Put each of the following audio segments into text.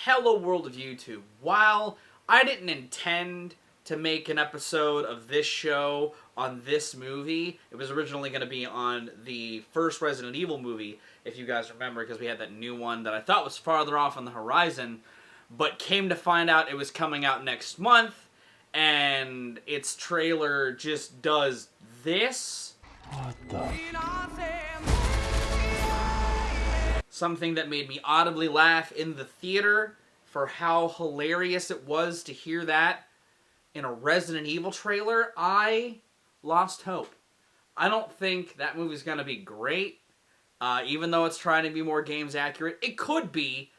Hello world of YouTube. While I didn't intend to make an episode of this show on this movie, it was originally going to be on the first Resident Evil movie, if you guys remember, because we had that new one that I thought was farther off on the horizon, but came to find out it was coming out next month, and its trailer just does this. What the? Something that made me audibly laugh in the theater for how hilarious it was to hear that in a Resident Evil trailer. I lost hope. I don't think that movie's going to be great, even though it's trying to be more games accurate. It could be,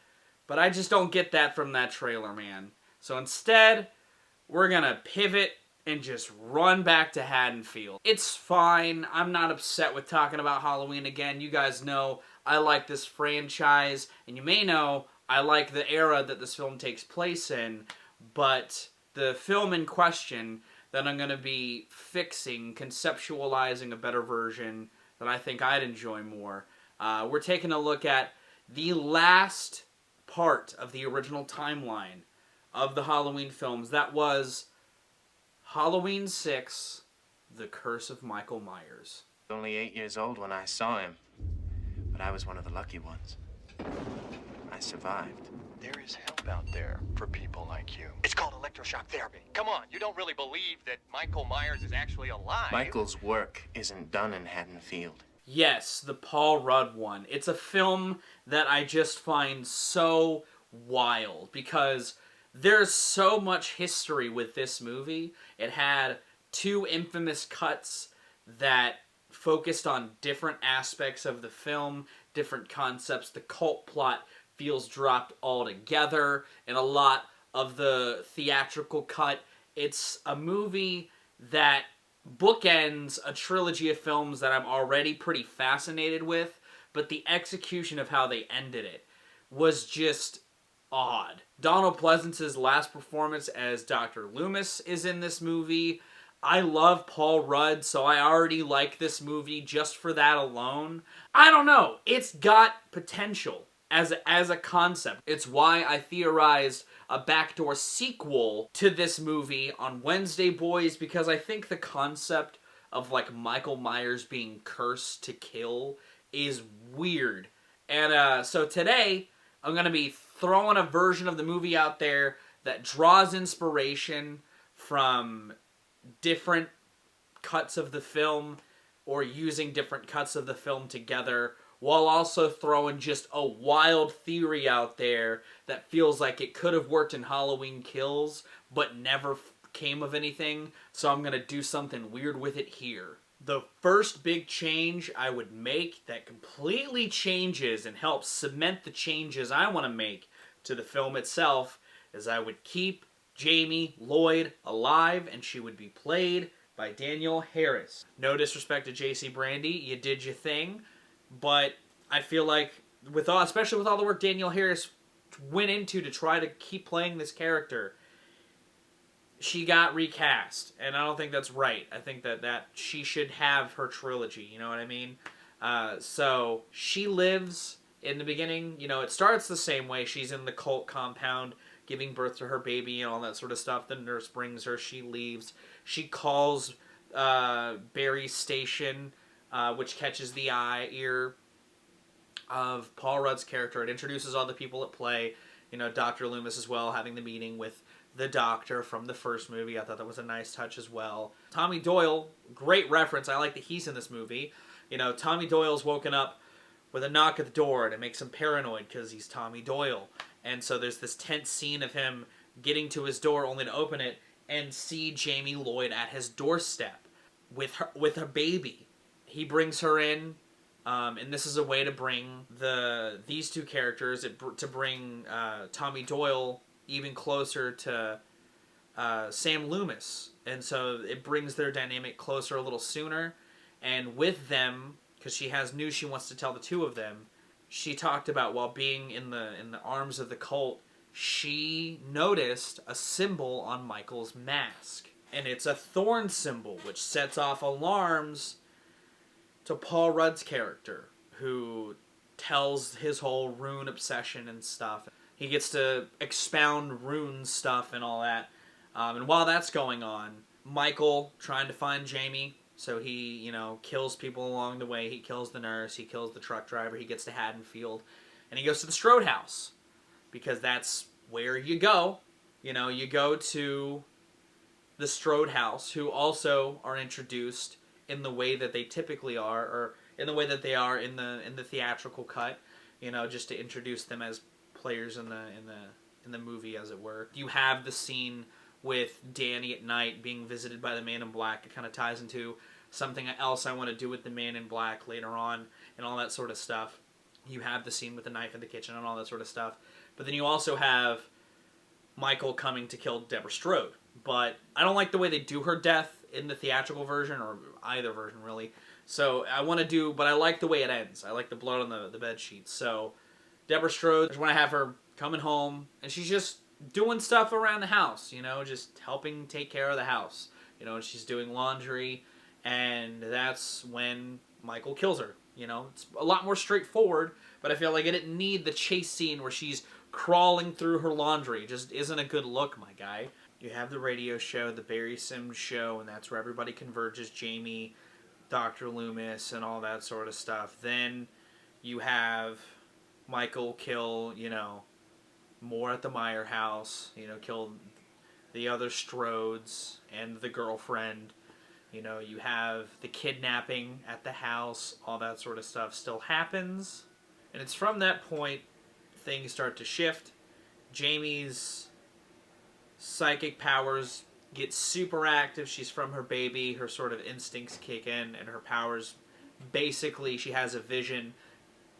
but I just don't get that from that trailer, man. So instead, we're going to pivot and just run back to Haddonfield. It's fine. I'm not upset with talking about Halloween again. You guys know I like this franchise, and you may know I like the era that this film takes place in, but the film in question that I'm going to be fixing, conceptualizing a better version that I think I'd enjoy more, we're taking a look at the last part of the original timeline of the Halloween films. That was Halloween 6, The Curse of Michael Myers. Only 8 years old when I saw him, but I was one of the lucky ones. I survived. There is help out there for people like you. It's called electroshock therapy. Come on, you don't really believe that Michael Myers is actually alive. Michael's work isn't done in Haddonfield. Yes, the Paul Rudd one. It's a film that I just find so wild because there's so much history with this movie. It had 2 infamous cuts that focused on different aspects of the film, different concepts. The cult plot feels dropped altogether in a lot of the theatrical cut. It's a movie that bookends a trilogy of films that I'm already pretty fascinated with, but the execution of how they ended it was just odd. Donald Pleasence's last performance as Dr. Loomis is in this movie. I love Paul Rudd, so I already like this movie just for that alone. I don't know. It's got potential as a concept. It's why I theorized a backdoor sequel to this movie on Wednesday Boys, because I think the concept of like Michael Myers being cursed to kill is weird. And so today, I'm going to be throwing a version of the movie out there that draws inspiration from different cuts of the film or using different cuts of the film together, while also throwing just a wild theory out there that feels like it could have worked in Halloween Kills but never came of anything, so I'm going to do something weird with it here. The first big change I would make that completely changes and helps cement the changes I want to make to the film itself is I would keep Jamie Lloyd alive, and she would be played by Danielle Harris. No disrespect to J.C. Brandy, you did your thing, but I feel like, especially with all the work Danielle Harris went into to try to keep playing this character, she got recast, and I don't think that's right. I think that she should have her trilogy, you know what I mean? So she lives in the beginning. You know, it starts the same way. She's in the cult compound giving birth to her baby and all that sort of stuff. The nurse brings her. She leaves. She calls Barry's station, which catches the ear of Paul Rudd's character. It introduces all the people at play. You know, Dr. Loomis as well, having the meeting with the doctor from the first movie. I thought that was a nice touch as well. Tommy Doyle, great reference. I like that he's in this movie. You know, Tommy Doyle's woken up with a knock at the door, and it makes him paranoid because he's Tommy Doyle. And so there's this tense scene of him getting to his door only to open it and see Jamie Lloyd at his doorstep with a baby. He brings her in, and this is a way to bring these two characters, to bring Tommy Doyle even closer to Sam Loomis. And so it brings their dynamic closer a little sooner. And with them, because she has news she wants to tell the two of them, she talked about while being in the arms of the cult, she noticed a symbol on Michael's mask. And it's a thorn symbol, which sets off alarms to Paul Rudd's character, who tells his whole rune obsession and stuff. he gets to expound rune stuff and all that. And while that's going on, Michael trying to find Jamie, so he, kills people along the way. He kills the nurse, he kills the truck driver, he gets to Haddonfield, and he goes to the Strode house, because that's where you go. You go to the Strode house, who also are introduced in the way that they typically are, or in the way that they are in the theatrical cut, just to introduce them as players in the movie, as it were. You have the scene with Danny at night being visited by the Man in Black. It kind of ties into something else I want to do with the Man in Black later on, and all that sort of stuff. You have the scene with the knife in the kitchen and all that sort of stuff. But then you also have Michael coming to kill Deborah Strode. But I don't like the way they do her death in the theatrical version, or either version, really. So but I like the way it ends. I like the blood on the bed sheets. So Deborah Strode, I just want to have her coming home, and she's just doing stuff around the house, just helping take care of the house. She's doing laundry, and that's when Michael kills her. It's a lot more straightforward, but I feel like I didn't need the chase scene where she's crawling through her laundry. It just isn't a good look, my guy. You have the radio show, the Barry Sims show, and that's where everybody converges, Jamie, Dr. Loomis, and all that sort of stuff. Then you have Michael kill, more at the Meyer house, kill the other Strodes and the girlfriend. You have the kidnapping at the house, all that sort of stuff still happens. And it's from that point things start to shift. Jamie's psychic powers get super active. She's from her baby. Her sort of instincts kick in, and her powers, basically, she has a vision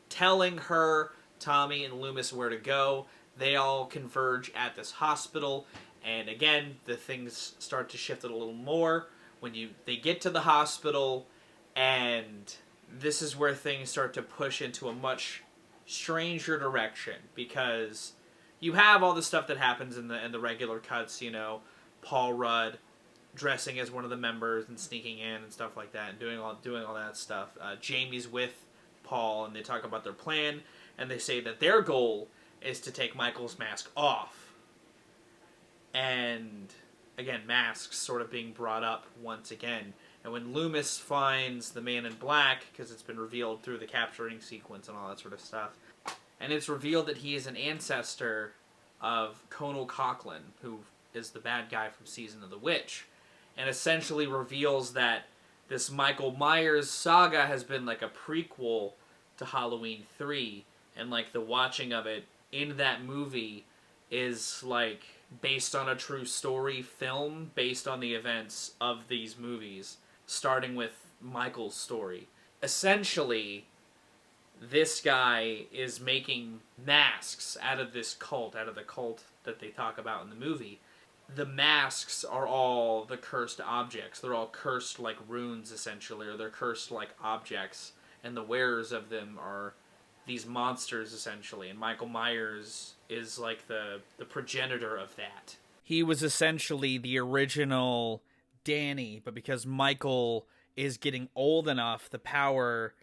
telling her, Tommy, and Loomis where to go. They all converge at this hospital, and again, the things start to shift a little more when they get to the hospital, and this is where things start to push into a much stranger direction, because you have all the stuff that happens in the regular cuts, Paul Rudd dressing as one of the members and sneaking in and stuff like that, and doing all that stuff. Jamie's with Paul, and they talk about their plan, and they say that their goal is to take Michael's mask off. And again, masks sort of being brought up once again. And when Loomis finds the Man in Black, because it's been revealed through the capturing sequence and all that sort of stuff, and it's revealed that he is an ancestor of Conal Coughlin, who is the bad guy from Season of the Witch, and essentially reveals that this Michael Myers saga has been like a prequel to Halloween 3, and like the watching of it in that movie is like based on a true story film based on the events of these movies, starting with Michael's story. Essentially, this guy is making masks out of this cult, out of the cult that they talk about in the movie. The masks are all the cursed objects. They're all cursed like runes, essentially, or they're cursed like objects, and the wearers of them are these monsters, essentially, and Michael Myers is like the progenitor of that. He was essentially the original Danny, but because Michael is getting old enough, the power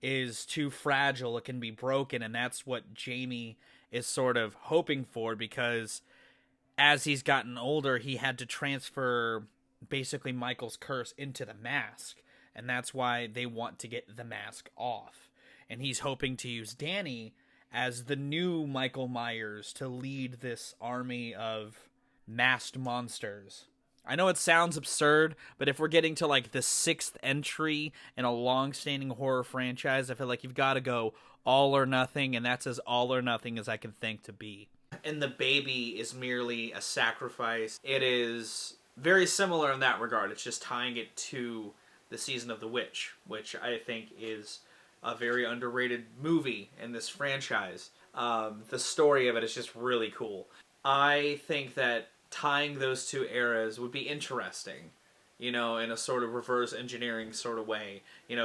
is too fragile, it can be broken, and that's what Jamie is sort of hoping for, because as he's gotten older, he had to transfer basically Michael's curse into the mask, and that's why they want to get the mask off. And he's hoping to use Danny as the new Michael Myers to lead this army of masked monsters. I know it sounds absurd, but if we're getting to like the 6th entry in a long-standing horror franchise, I feel like you've got to go all or nothing, and that's as all or nothing as I can think to be. And the baby is merely a sacrifice. It is very similar in that regard. It's just tying it to the Season of the Witch, which I think is a very underrated movie in this franchise. The story of it is just really cool. I think that tying those two eras would be interesting, in a sort of reverse engineering sort of way.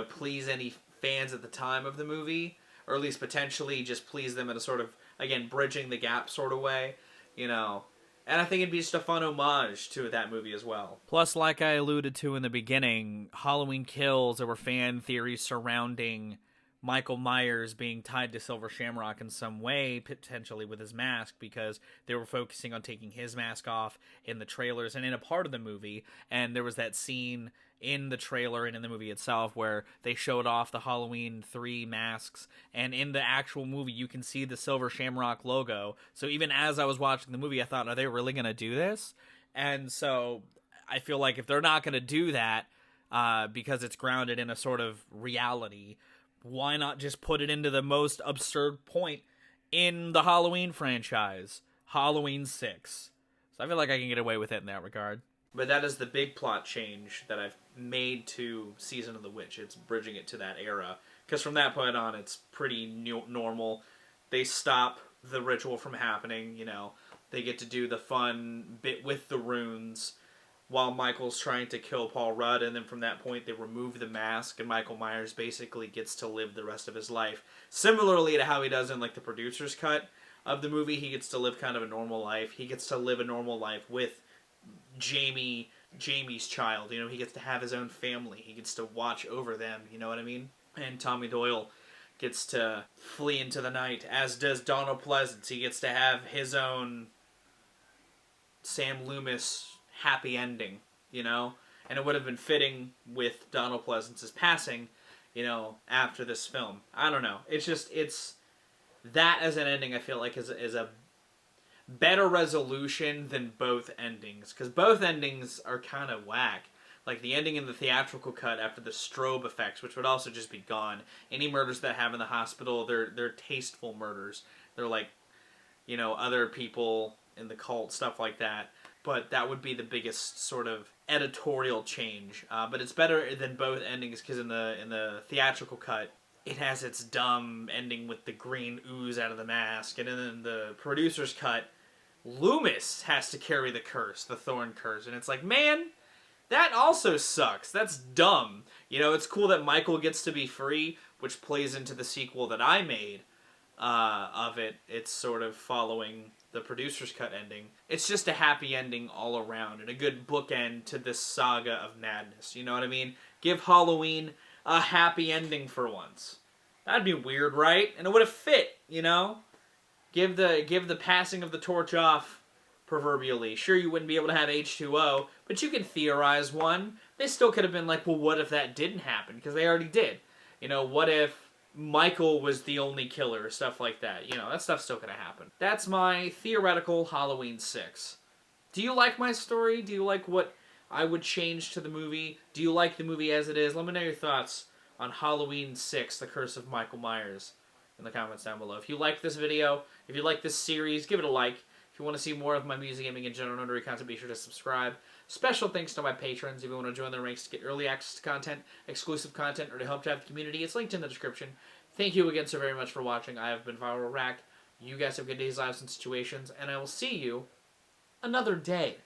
Please any fans at the time of the movie, or at least potentially just please them in a sort of, again, bridging the gap sort of way, And I think it'd be just a fun homage to that movie as well. Plus, like I alluded to in the beginning, Halloween Kills, there were fan theories surrounding Michael Myers being tied to Silver Shamrock in some way, potentially with his mask, because they were focusing on taking his mask off in the trailers and in a part of the movie. And there was that scene in the trailer and in the movie itself where they showed off the Halloween 3 masks, and in the actual movie you can see the Silver Shamrock logo. So even as I was watching the movie, I thought, are they really going to do this? And so I feel like if they're not going to do that, because it's grounded in a sort of reality, why not just put it into the most absurd point in the Halloween franchise, Halloween 6? So I feel like I can get away with it in that regard. But that is the big plot change that I've made to Season of the Witch. It's bridging it to that era. Because from that point on, it's pretty normal. They stop the ritual from happening, you know. They get to do the fun bit with the runes while Michael's trying to kill Paul Rudd. And then from that point, they remove the mask, and Michael Myers basically gets to live the rest of his life. Similarly to how he does in, like, the producer's cut of the movie, he gets to live kind of a normal life. He gets to live a normal life with Jamie's child. You know, he gets to have his own family. He gets to watch over them, you know what I mean? And Tommy Doyle gets to flee into the night, as does Donald Pleasence. He gets to have his own Sam Loomis happy ending, you know? And it would have been fitting with Donald Pleasence's passing, you know, after this film. I don't know. It's that as an ending, I feel like is a better resolution than both endings, because both endings are kind of whack. Like the ending in the theatrical cut after the strobe effects, which would also just be gone. Any murders that have in the hospital, they're tasteful murders. They're like, you know, other people in the cult, stuff like that. But that would be the biggest sort of editorial change. But it's better than both endings, because in the theatrical cut, it has its dumb ending with the green ooze out of the mask, and then in the producer's cut, Loomis has to carry the curse, the Thorn curse, and it's like, man, that also sucks. That's dumb. You know, it's cool that Michael gets to be free, which plays into the sequel that I made of it. It's sort of following the producer's cut ending. It's just a happy ending all around, and a good bookend to this saga of madness. You know what I mean? Give Halloween a happy ending for once. That'd be weird, right? And it would have fit, you know? Give the passing of the torch off, proverbially. Sure, you wouldn't be able to have H2O, but you could theorize one. They still could have been like, well, what if that didn't happen? Because they already did. You know, what if Michael was the only killer, or stuff like that? You know, that stuff still could have happened. That's my theoretical Halloween 6. Do you like my story? Do you like what I would change to the movie? Do you like the movie as it is? Let me know your thoughts on Halloween 6, The Curse of Michael Myers, in the comments down below. If you like this video, if you like this series, give it a like. If you want to see more of my music, gaming, and general nerdery content, be sure to subscribe. Special thanks to my patrons. If you want to join the ranks to get early access to content, exclusive content, or to help drive the community, it's linked in the description. Thank you again so very much for watching. I have been Viral Rack. You guys have good days, lives, and situations, and I will see you another day.